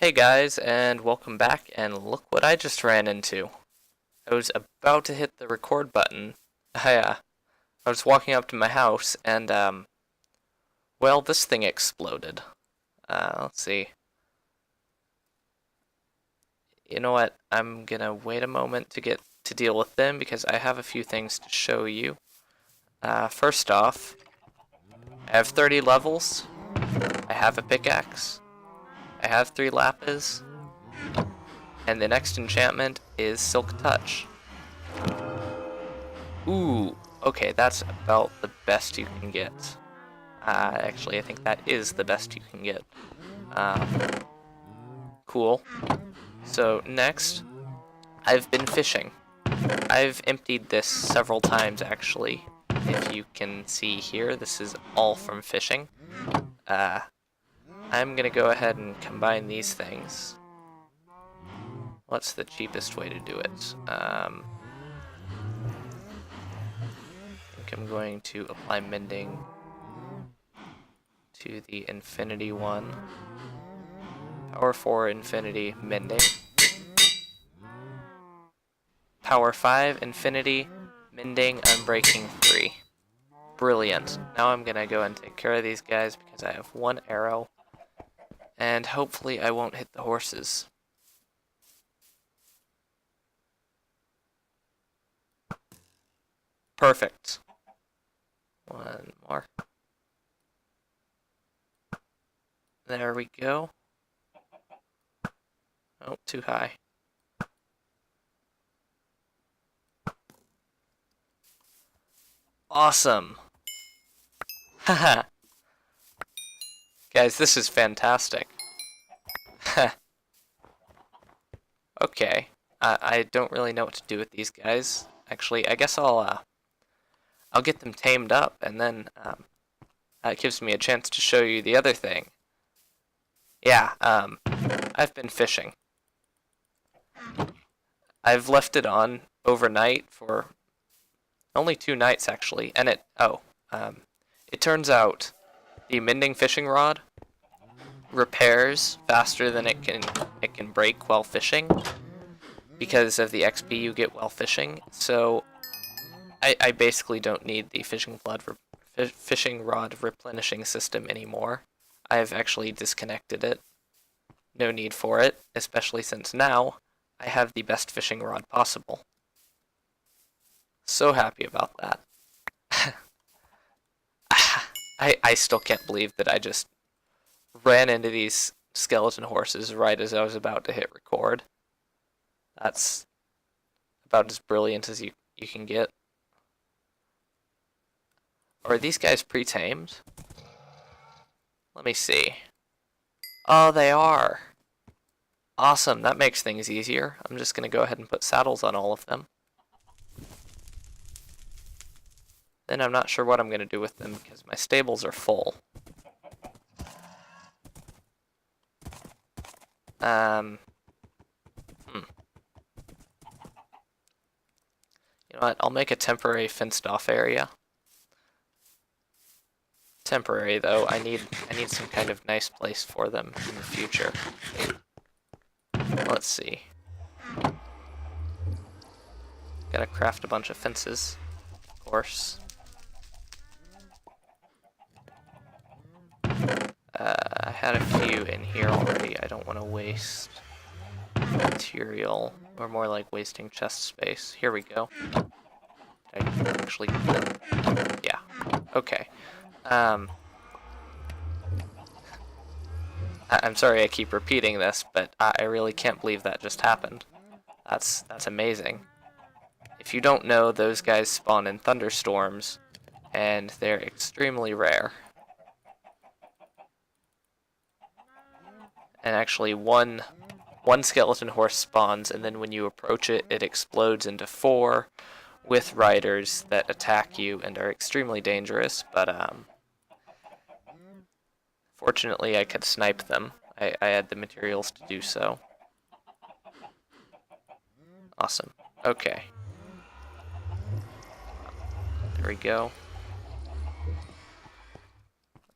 Hey guys, and welcome back, and look what I just ran into. I was about to hit the record button. I was walking up to my house, and, well, this thing exploded. Let's see. You know what? I'm gonna wait a moment to get to deal with them, because I have a few things to show you. First off, I have 30 levels. I have a pickaxe. I have 3 lapis. And the next enchantment is Silk Touch. Ooh, okay, that's about the best you can get. Actually, I think that is the best you can get. Um, cool. So, next, I've been fishing. I've emptied this several times, actually. If you can see here, this is all from fishing. I'm gonna go ahead and combine these things. What's the cheapest way to do it? I think I'm going to apply mending to the infinity one. Power 4 infinity mending. Power 5 infinity mending unbreaking 3. Brilliant. Now I'm gonna go and take care of these guys because I have 1 arrow. And hopefully I won't hit the horses. Perfect. 1 more. There we go. Oh, too high. Awesome. Haha. Guys, this is fantastic. Okay. I don't really know what to do with these guys. Actually, I guess I'll get them tamed up, and then that gives me a chance to show you the other thing. Yeah, I've been fishing. I've left it on overnight for only 2 nights, actually, and it turns out the mending fishing rod repairs faster than it can break while fishing because of the XP you get while fishing. So I basically don't need the fishing rod replenishing system anymore. I've actually disconnected it. No need for it, especially since now I have the best fishing rod possible. So happy about that. I still can't believe that I just ran into these skeleton horses right as I was about to hit record. That's about as brilliant as you can get. Are these guys pre-tamed? Let me see. Oh, they are. Awesome, that makes things easier. I'm just going to go ahead and put saddles on all of them. Then I'm not sure what I'm going to do with them because my stables are full. You know what? I'll make a temporary fenced off area. Temporary though, I need some kind of nice place for them in the future. Let's see. Gotta craft a bunch of fences, of course. I had a few in here already. I don't want to waste material, or more like wasting chest space. Here we go. I actually, yeah, okay. I'm sorry I keep repeating this, but I really can't believe that just happened. That's amazing. If you don't know, those guys spawn in thunderstorms, and they're extremely rare. And actually, one skeleton horse spawns, and then when you approach it, it explodes into 4 with riders that attack you and are extremely dangerous, but fortunately I could snipe them. I had the materials to do so. Awesome. Okay. There we go.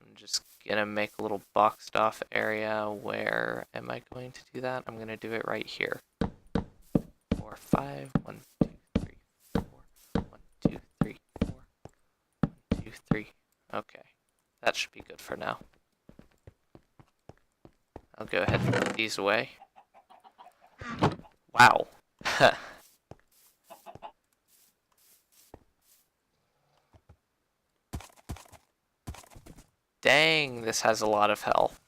I'm just gonna make a little boxed off area. Where am I going to do that? I'm gonna do it right here. 4, 5, 1, 2, 3, 4, 1, 2, 3, 4, 1, 2, 3. Okay, that should be good for now. I'll go ahead and put these away. Wow. Dang, this has a lot of health.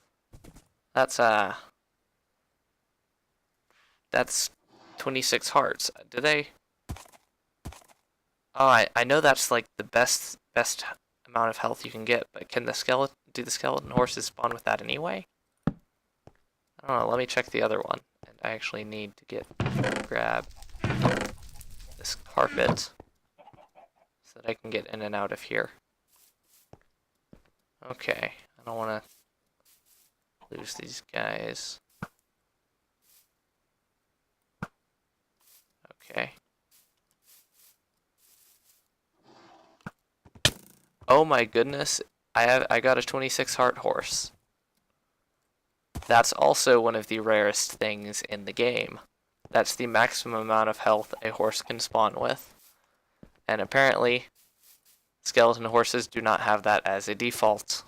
That's 26 hearts. Do they? Oh, I know that's like the best amount of health you can get, but can the skeleton horses spawn with that anyway? I don't know, let me check the other one. And I actually need to grab this carpet so that I can get in and out of here. Okay, I don't want to lose these guys. Okay. Oh my goodness, I got a 26 heart horse. That's also one of the rarest things in the game. That's the maximum amount of health a horse can spawn with. And apparently, skeleton horses do not have that as a default.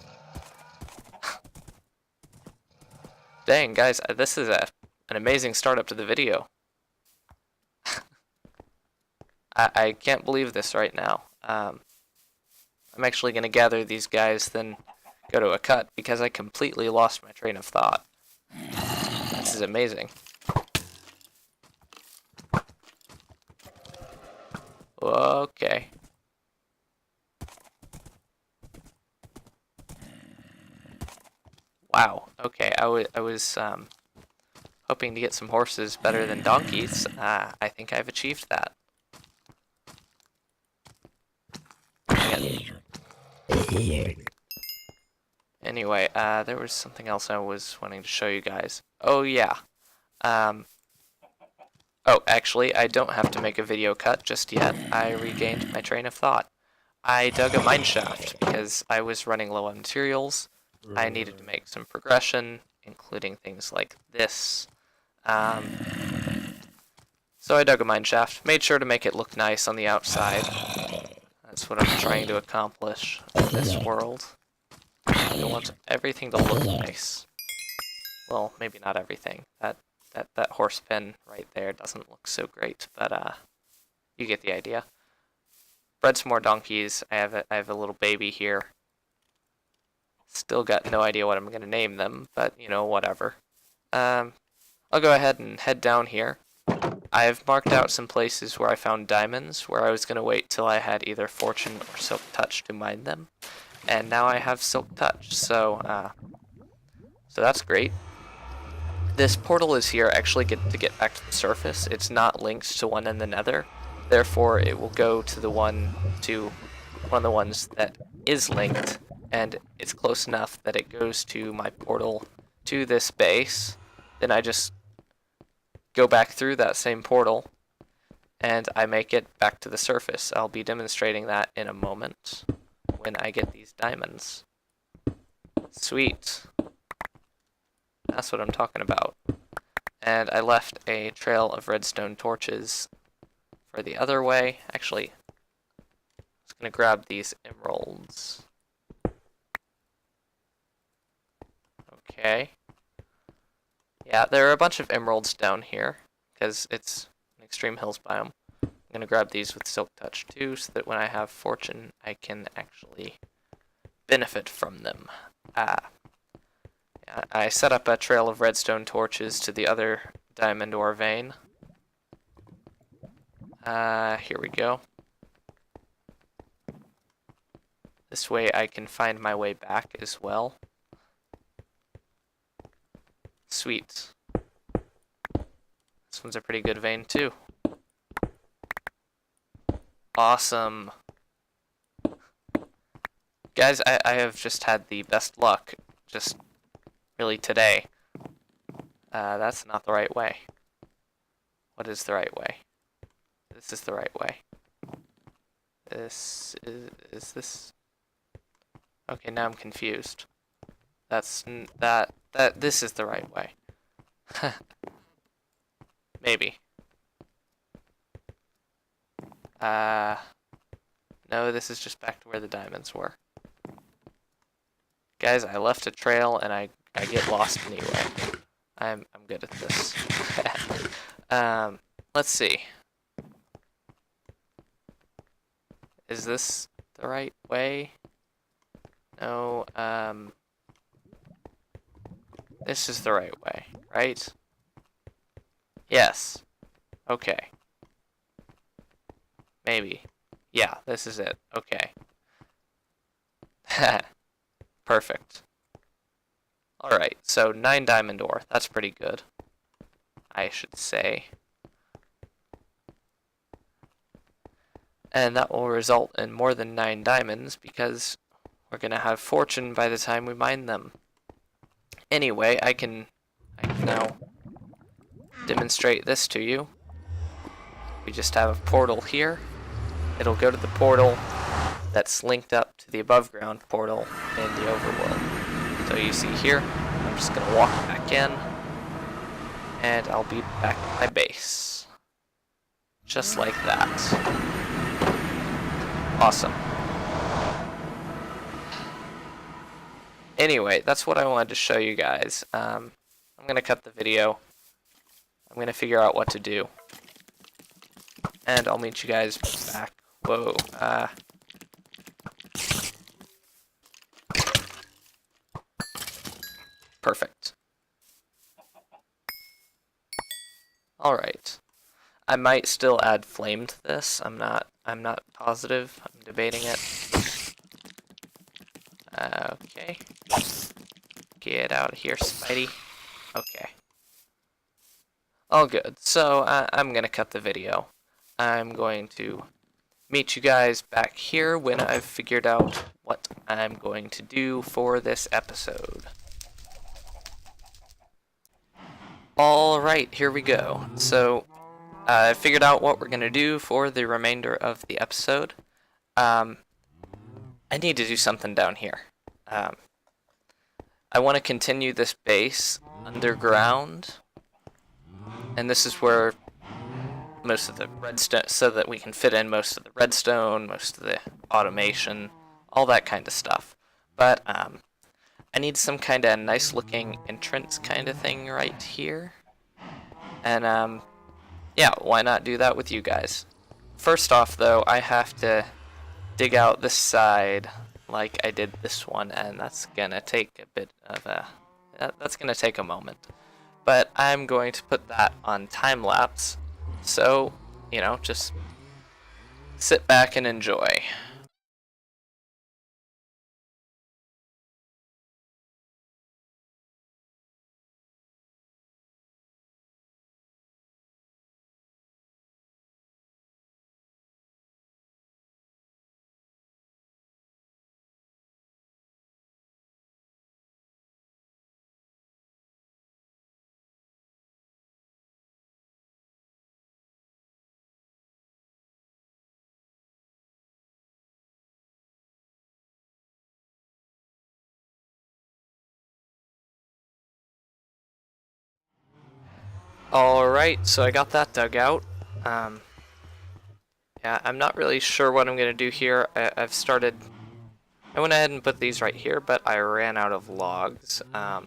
Dang, guys, this is an amazing start up to the video. I can't believe this right now. I'm actually going to gather these guys, then go to a cut, because I completely lost my train of thought. This is amazing. Okay. Wow. Okay, I was hoping to get some horses better than donkeys. I think I've achieved that. Anyway, there was something else I was wanting to show you guys. Oh yeah. Oh, actually, I don't have to make a video cut just yet. I regained my train of thought. I dug a mine shaft because I was running low on materials. I needed to make some progression, including things like this. So I dug a mine shaft, made sure to make it look nice on the outside. That's what I'm trying to accomplish in this world. I want everything to look nice. Well, maybe not everything. That horse pen right there doesn't look so great, but you get the idea. Bred some more donkeys. I have a little baby here. Still got no idea what I'm gonna name them, but you know, whatever. I'll go ahead and head down here. I've marked out some places where I found diamonds, where I was gonna wait till I had either Fortune or Silk Touch to mine them, and now I have Silk Touch, so that's great. This portal is here actually to get back to the surface. It's not linked to one in the Nether, therefore it will go to one of the ones that is linked, and it's close enough that it goes to my portal to this base. Then I just go back through that same portal and I make it back to the surface. I'll be demonstrating that in a moment when I get these diamonds. Sweet. That's what I'm talking about. And I left a trail of redstone torches for the other way. Actually, I'm just going to grab these emeralds. Okay. Yeah, there are a bunch of emeralds down here, because it's an extreme hills biome. I'm going to grab these with Silk Touch too, so that when I have Fortune, I can actually benefit from them. I set up a trail of redstone torches to the other diamond ore vein. Here we go. This way I can find my way back as well. Sweet. This one's a pretty good vein too. Awesome. Guys, I have just had the best luck just really today. That's not the right way. What is the right way? This is the right way. This is this? Okay, now I'm confused. This is the right way. Maybe. No, this is just back to where the diamonds were. Guys, I left a trail and I get lost anyway. I'm good at this. Let's see. Is this the right way? No, this is the right way, right? Yes. Okay. Maybe. Yeah, this is it. Okay. Perfect. Alright, so 9 diamond ore. That's pretty good, I should say. And that will result in more than 9 diamonds because we're going to have fortune by the time we mine them. Anyway, I can now demonstrate this to you. We just have a portal here. It'll go to the portal that's linked up to the above ground portal in the overworld. So you see here, I'm just going to walk back in, and I'll be back at my base. Just like that. Awesome. Anyway, that's what I wanted to show you guys. I'm going to cut the video. I'm going to figure out what to do. And I'll meet you guys back. Whoa. Perfect. Alright. I might still add flame to this. I'm not positive. I'm debating it. Okay. Get out of here, Spidey. Okay. All good. So I'm gonna cut the video. I'm going to meet you guys back here when I've figured out what I'm going to do for this episode. Alright, here we go. So, I figured out what we're going to do for the remainder of the episode. I need to do something down here. I want to continue this base underground. And this is where most of the redstone, so that we can fit in most of the redstone, most of the automation, all that kind of stuff. But I need some kind of nice looking entrance kind of thing right here. And yeah, why not do that with you guys? First off though, I have to dig out this side like I did this one, and that's gonna take a bit of that's gonna take a moment. But I'm going to put that on time lapse, so, you know, just sit back and enjoy. Alright, so I got that dug out. Yeah, I'm not really sure what I'm going to do here. I went ahead and put these right here, but I ran out of logs. I'm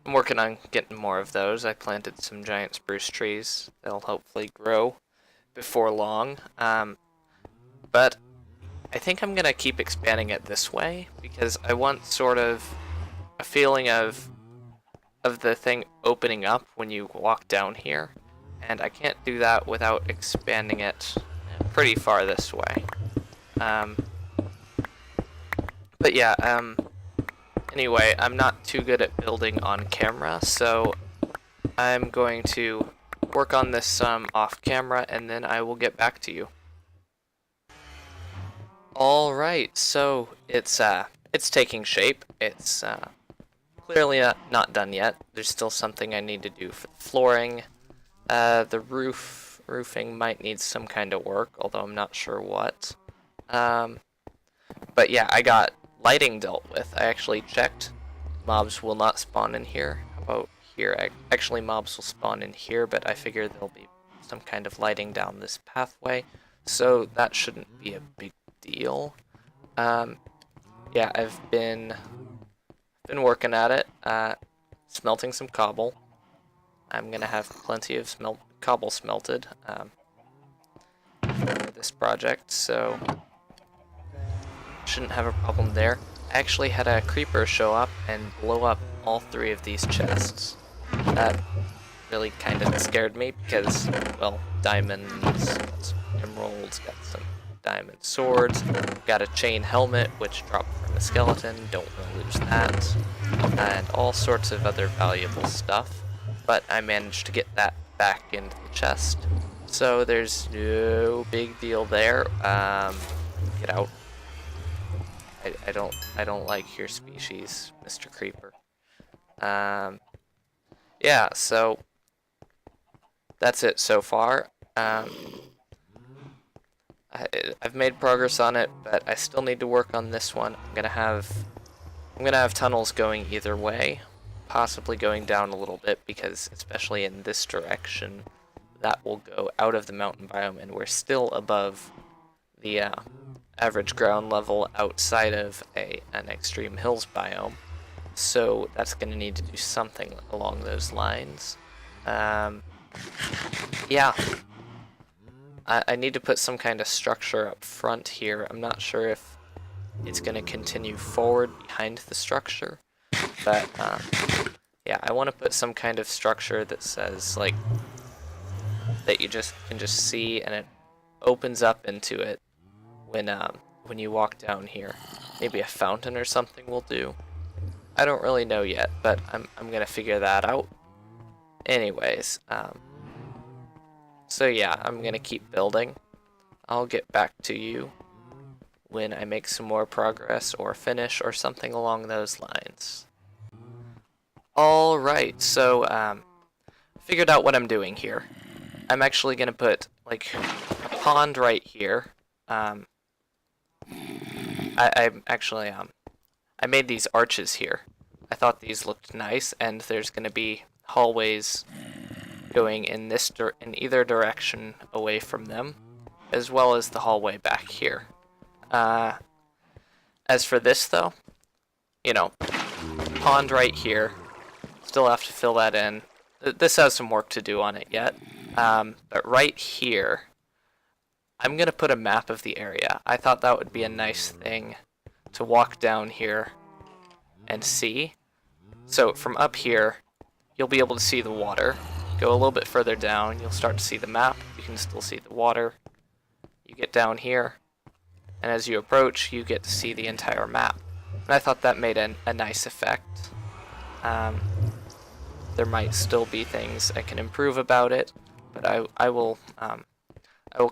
working on getting more of those. I planted some giant spruce trees. They'll hopefully grow before long. But I think I'm going to keep expanding it this way, because I want sort of a feeling of the thing opening up when you walk down here, and I can't do that without expanding it pretty far this way. But yeah, anyway, I'm not too good at building on camera, so I'm going to work on this some off camera, and then I will get back to you. Alright, so it's taking shape. It's clearly not done yet. There's still something I need to do for the flooring. The roofing might need some kind of work, although I'm not sure what. But yeah, I got lighting dealt with. I actually checked. Mobs will not spawn in here. How about here? Actually, mobs will spawn in here, but I figure there'll be some kind of lighting down this pathway, so that shouldn't be a big deal. Yeah, I've been working at it, smelting some cobble. I'm gonna have plenty of cobble smelted for this project, so shouldn't have a problem there. I actually had a creeper show up and blow up all 3 of these chests. That really kind of scared me because, well, diamonds, got some emeralds, got some diamond swords, got a chain helmet which dropped from a skeleton, don't want to lose that, and all sorts of other valuable stuff. But I managed to get that back into the chest, so there's no big deal there. Get out. I don't like your species, Mr. Creeper. Yeah, so that's it so far. I've made progress on it, but I still need to work on this one. I'm gonna have tunnels going either way, possibly going down a little bit, because especially in this direction, that will go out of the mountain biome, and we're still above the average ground level outside of an extreme hills biome. So that's going to need to do something along those lines. Yeah. I need to put some kind of structure up front here. I'm not sure if it's going to continue forward behind the structure, but yeah, I want to put some kind of structure that says, like, that you can just see and it opens up into it when you walk down here. Maybe a fountain or something will do. I don't really know yet, but I'm gonna figure that out. Anyways, so yeah, I'm gonna keep building. I'll get back to you when I make some more progress or finish or something along those lines. Alright, so figured out what I'm doing here. I'm actually gonna put like a pond right here. I made these arches here. I thought these looked nice, and there's gonna be hallways going in either direction away from them, as well as the hallway back here. As for this though, pond right here. Still have to fill that in. This has some work to do on it yet. But right here, I'm gonna put a map of the area. I thought that would be a nice thing to walk down here and see. So from up here, you'll be able to see the water. Go a little bit further down, you'll start to see the map. You can still see the water. You get down here, and as you approach, you get to see the entire map. And I thought that made a nice effect. There might still be things I can improve about it, but I will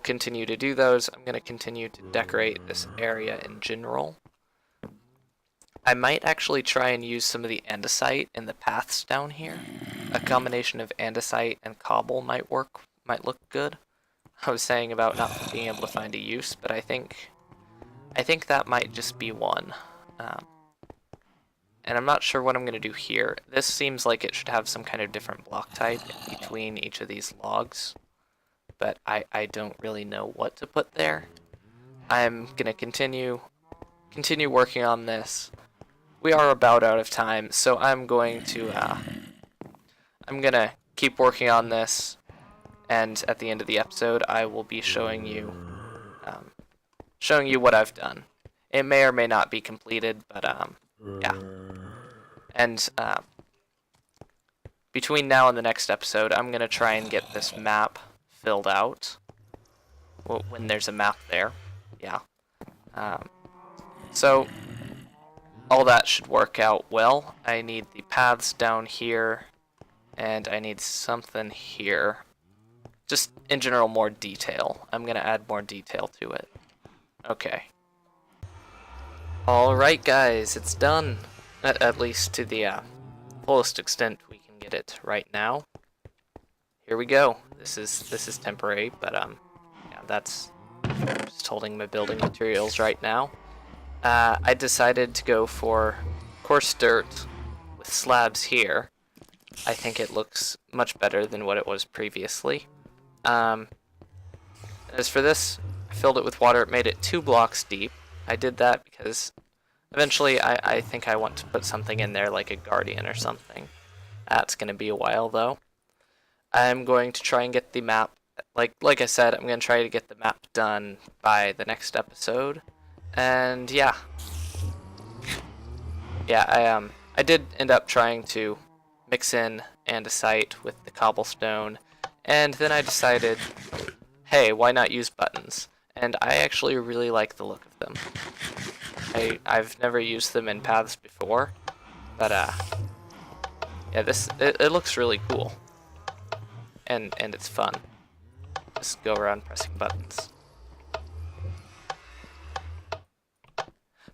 continue to do those. I'm going to continue to decorate this area in general. I might actually try and use some of the andesite in the paths down here. A combination of andesite and cobble might look good. I was saying about not being able to find a use, but I think that might just be one. And I'm not sure what I'm going to do here. This seems like it should have some kind of different block type in between each of these logs, but I don't really know what to put there. I'm going to continue working on this. We are about out of time, so I'm going to keep working on this, and at the end of the episode, I will be showing you what I've done. It may or may not be completed, but yeah. And between now and the next episode, I'm gonna try and get this map filled out. When there's a map there, yeah. So all that should work out well. I need the paths down here, and I need something here. Just in general, more detail. I'm gonna add more detail to it. Okay. Alright guys, it's done. At least to the fullest extent we can get it right now. Here we go. This is temporary, but yeah, that's just holding my building materials right now. I decided to go for coarse dirt with slabs here. I think it looks much better than what it was previously. As for this, I filled it with water, made it 2 blocks deep. I did that because eventually I think I want to put something in there like a guardian or something. That's going to be a while though. I'm going to try and get the map, like I said, I'm going to try to get the map done by the next episode. And yeah. Yeah, I did end up trying to mix in andesite with the cobblestone, and then I decided, hey, why not use buttons? And I actually really like the look of them. I've never used them in paths before, but yeah, it looks really cool. And it's fun. Just go around pressing buttons.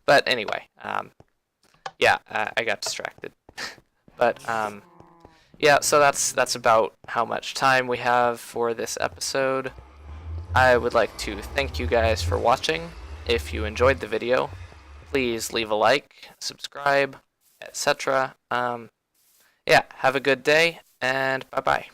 But anyway, yeah, I got distracted. But yeah, so that's about how much time we have for this episode. I would like to thank you guys for watching. If you enjoyed the video, please leave a like, subscribe, etc. Yeah, have a good day, and bye-bye.